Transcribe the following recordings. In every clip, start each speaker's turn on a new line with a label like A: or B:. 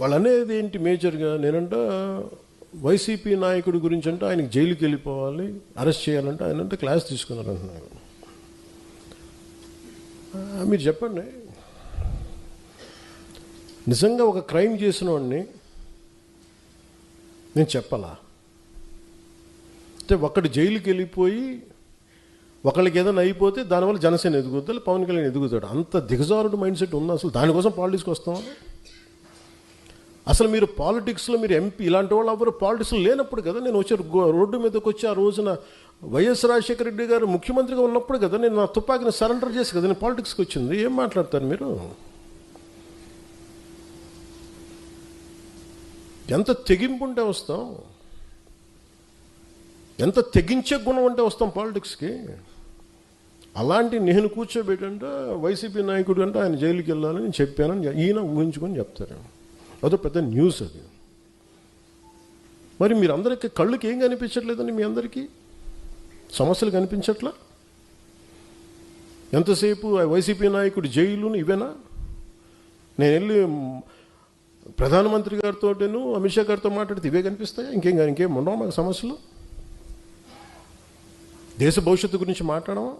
A: వాళ్ళు అనేది ఏంటి మేజర్గా, నేనంట వైసీపీ నాయకుడి గురించి అంటే ఆయనకి జైలుకి వెళ్ళిపోవాలి, అరెస్ట్ చేయాలంటే ఆయన అంటే క్లాస్ తీసుకున్నారు అంటున్నారు. మీరు చెప్పండి, నిజంగా ఒక క్రైమ్ చేసిన వాడిని నేను చెప్పాలా? అంటే ఒకటి జైలుకి వెళ్ళిపోయి ఒకళ్ళకి ఏదైనా అయిపోతే దానివల్ల జనసేన ఎదుగుతాడు, పవన్ కళ్యాణ్ ఎదుగుతాడు. అంత దిగజారుడు మైండ్ సెట్ ఉంది. అసలు దానికోసం పాలిటిక్స్కి వస్తామా? అసలు మీరు పాలిటిక్స్లో మీరు ఎంపీ ఇలాంటి వాళ్ళు ఎవరు పాలిటిక్స్లో లేనప్పుడు కదా నేను వచ్చి రోడ్డు మీదకి వచ్చి ఆ రోజున వైఎస్ రాజశేఖర రెడ్డి గారు ముఖ్యమంత్రిగా ఉన్నప్పుడు కదా నేను నా తుపాకీని సరెండర్ చేసి కదా నేను పాలిటిక్స్కి వచ్చింది. ఏం మాట్లాడతారు మీరు? ఎంత తెగింపు ఉంటే వస్తాం, ఎంత తెగించే గుణం ఉంటే వస్తాం పాలిటిక్స్కి. అలాంటి నేను కూర్చోబెట్టంటే వైసీపీ నాయకుడు అంటే ఆయన జైలుకి వెళ్ళాలని చెప్పానని ఈయన ఊహించుకొని చెప్తారు. అదో పెద్ద న్యూస్ అది. మరి మీరు అందరికీ కళ్ళుకి ఏం కనిపించట్లేదండి? మీ అందరికీ సమస్యలు కనిపించట్లా? ఎంతసేపు వైసీపీ నాయకుడు జైలు ఇవేనా? నేను వెళ్ళి ప్రధానమంత్రి గారితో అమిత్ షా గారితో మాట్లాడితే ఇవే కనిపిస్తాయా? ఇంకేం ఉండవు మాకు సమస్యలు? దేశ భవిష్యత్తు గురించి మాట్లాడమా?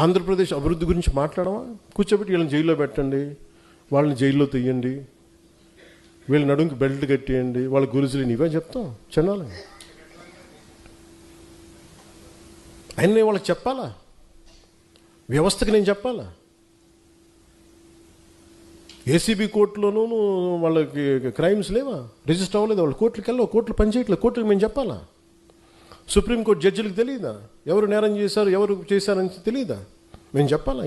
A: ఆంధ్రప్రదేశ్ అభివృద్ధి గురించి మాట్లాడమా? కూర్చోబెట్టి వీళ్ళని జైల్లో పెట్టండి, వాళ్ళని జైల్లో తీయండి, వీళ్ళ నడుంకి బెల్ట్ కట్టేయండి, వాళ్ళ గురుజులు ఇవే చెప్తాం చెన్నాలి. ఆయన వాళ్ళకి చెప్పాలా? వ్యవస్థకి నేను చెప్పాలా? ఏసీబీ కోర్టులోనూ వాళ్ళకి క్రైమ్స్ లేవా? రిజిస్టర్ అవ్వలేదు, వాళ్ళు కోర్టుకి వెళ్ళవు, కోర్టులు పనిచేయట్లేదు, కోర్టుకి మేము చెప్పాలా? సుప్రీంకోర్టు జడ్జిలకు తెలియదా ఎవరు నేరం చేశారు, ఎవరు చేశారని తెలియదా? మేము చెప్పాలా?